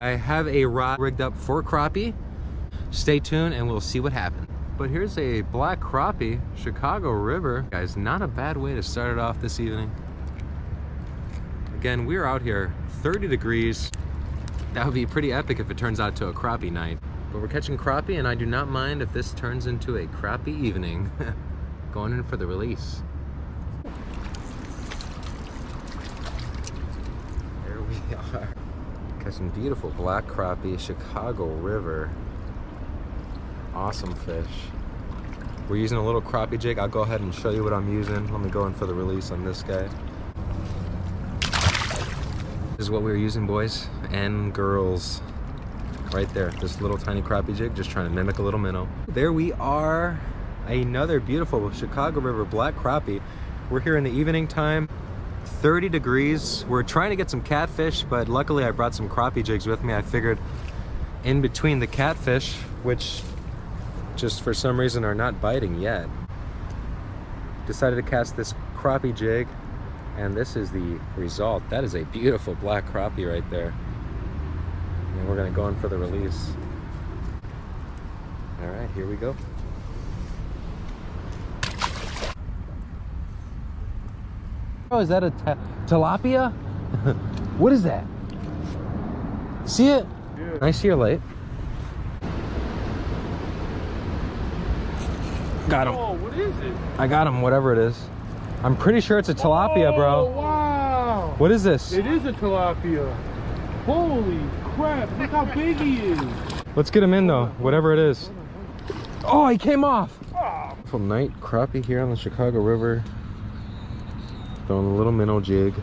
I have a rod rigged up for crappie. Stay tuned and we'll see what happens. But here's a black crappie, Chicago River. Guys, not a bad way to start it off this evening. Again, we're out here, 30 degrees. That would be pretty epic if it turns out to a crappie night. But we're catching crappie, and I do not mind if this turns into a crappie evening. Going in for the release. There we are. Catching beautiful black crappie, Chicago River. Awesome fish. We're using a little crappie jig. I'll go ahead and show you what I'm using. Let me go in for the release on this guy. This is what we were using, boys and girls. Right there, this little tiny crappie jig, just trying to mimic a little minnow. There we are, another beautiful Chicago River black crappie. We're here in the evening time, 30 degrees. We're trying to get some catfish, but luckily I brought some crappie jigs with me. I figured in between the catfish, which just for some reason are not biting yet, decided to cast this crappie jig, and this is the result. That is a beautiful black crappie right there. And we're gonna go in for the release. All right, here we go. Oh, is that a tilapia? What is that? See it? Yeah. Nice here, late. Got him. Oh, what is it? I got him, whatever it is. I'm pretty sure it's a tilapia, bro. Oh, wow. What is this? It is a tilapia. Holy crap, look how big he is. Let's get him in though, whatever it is. Oh, he came off. Oh. Beautiful night crappie here on the Chicago River. Throwing a little minnow jig.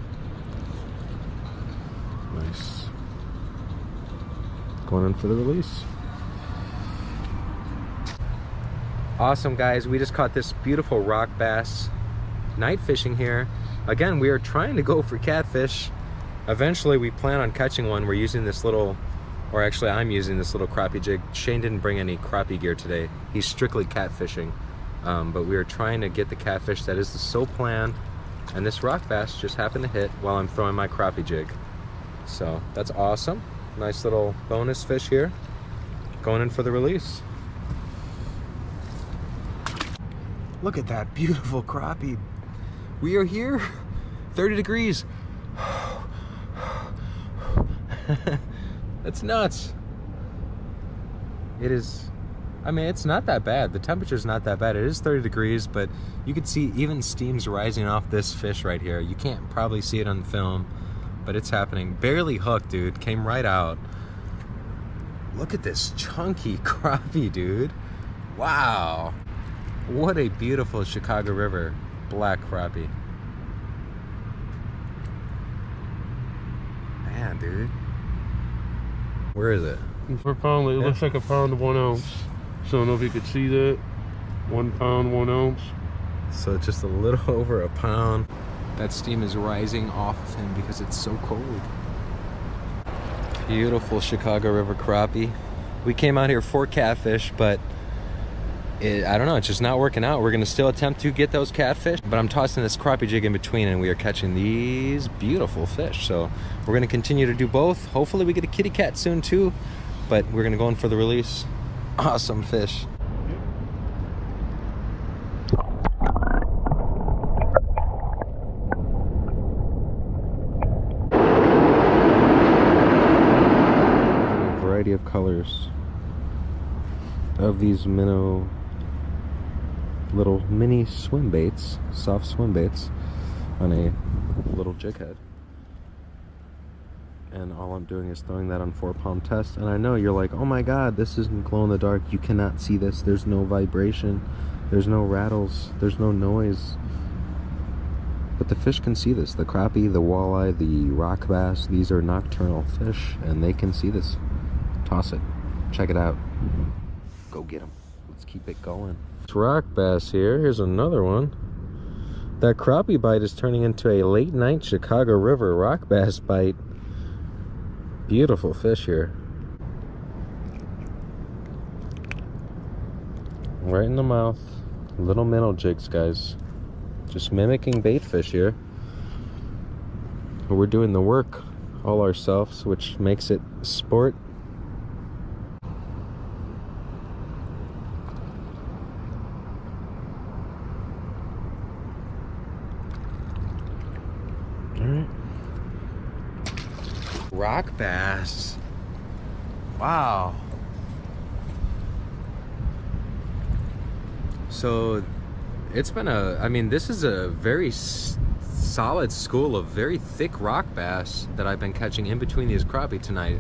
Nice. Going in for the release. Awesome, guys. We just caught this beautiful rock bass. Night fishing here. Again, we are trying to go for catfish. Eventually we plan on catching one. We're using this little, or actually I'm using this little crappie jig. Shane didn't bring any crappie gear today. He's strictly catfishing. But we are trying to get the catfish. That is the sole plan. And this rock bass just happened to hit while I'm throwing my crappie jig. So that's awesome. Nice little bonus fish here. Going in for the release. Look at that beautiful crappie. We are here, 30 degrees. That's nuts. It is, I mean, it's not that bad. The temperature's not that bad. It is 30 degrees, but you can see even steam's rising off this fish right here. You can't probably see it on film, but it's happening. Barely hooked, dude. Came right out. Look at this chunky crappie, dude. Wow. What a beautiful Chicago River black crappie. Man, dude. Where is it? Per pound, it looks like a pound of 1 ounce. So I don't know if you could see that. 1 pound, 1 ounce. So just a little over a pound. That steam is rising off of him because it's so cold. Beautiful Chicago River crappie. We came out here for catfish, but I don't know, it's just not working out. We're gonna still attempt to get those catfish, but I'm tossing this crappie jig in between and we are catching these beautiful fish. So we're gonna continue to do both. Hopefully we get a kitty cat soon too, but we're gonna go in for the release. Awesome fish. A variety of colors of these minnow little mini swim baits, soft swim baits on a little jig head. And all I'm doing is throwing that on 4-pound test. And I know you're like, oh my god, this isn't glow in the dark. You cannot see this. There's no vibration. There's no rattles. There's no noise. But the fish can see this. The crappie, the walleye, the rock bass, these are nocturnal fish and they can see this. Toss it. Check it out. Go get them. Let's keep it going. Rock bass here. Here's another one. That crappie bite is turning into a late night Chicago River rock bass bite. Beautiful fish here. Right in the mouth. Little minnow jigs, guys. Just mimicking bait fish here. But we're doing the work all ourselves, which makes it sport. All right. Rock bass. Wow. So it's been I mean, this is a very solid school of very thick rock bass that I've been catching in between these crappie tonight.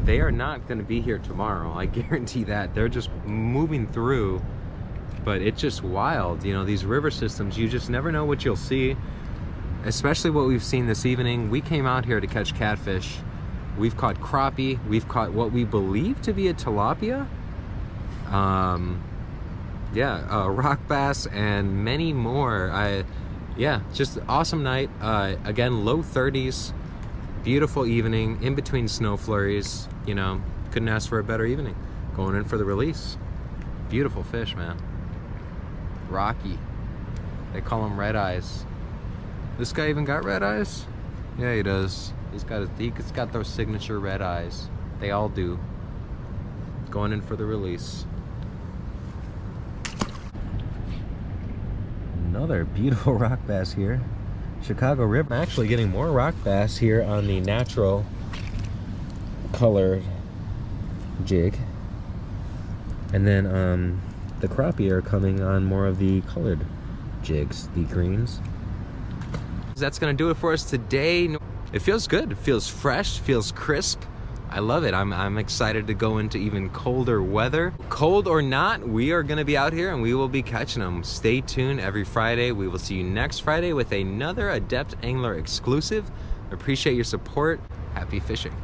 They are not going to be here tomorrow, I guarantee that. They're just moving through, but it's just wild. You know, these river systems, you just never know what you'll see, especially what we've seen this evening. We came out here to catch catfish. We've caught crappie. We've caught what we believe to be a tilapia. Yeah, rock bass and many more. Yeah, just awesome night. Again, low 30s, beautiful evening in between snow flurries. You know, couldn't ask for a better evening. Going in for the release. Beautiful fish, man. Rocky. They call them red eyes. This guy even got red eyes? Yeah, he does. He's got those signature red eyes. They all do. Going in for the release. Another beautiful rock bass here. Chicago River. I'm actually getting more rock bass here on the natural colored jig. And then the crappie are coming on more of the colored jigs, the greens. That's gonna do it for us today. It feels good. It feels fresh, feels crisp. I love it. I'm excited to go into even colder weather. Cold or not, we are gonna be out here and we will be catching them. Stay tuned every Friday. We will see you next Friday with another Adept Angler exclusive. Appreciate your support. Happy fishing.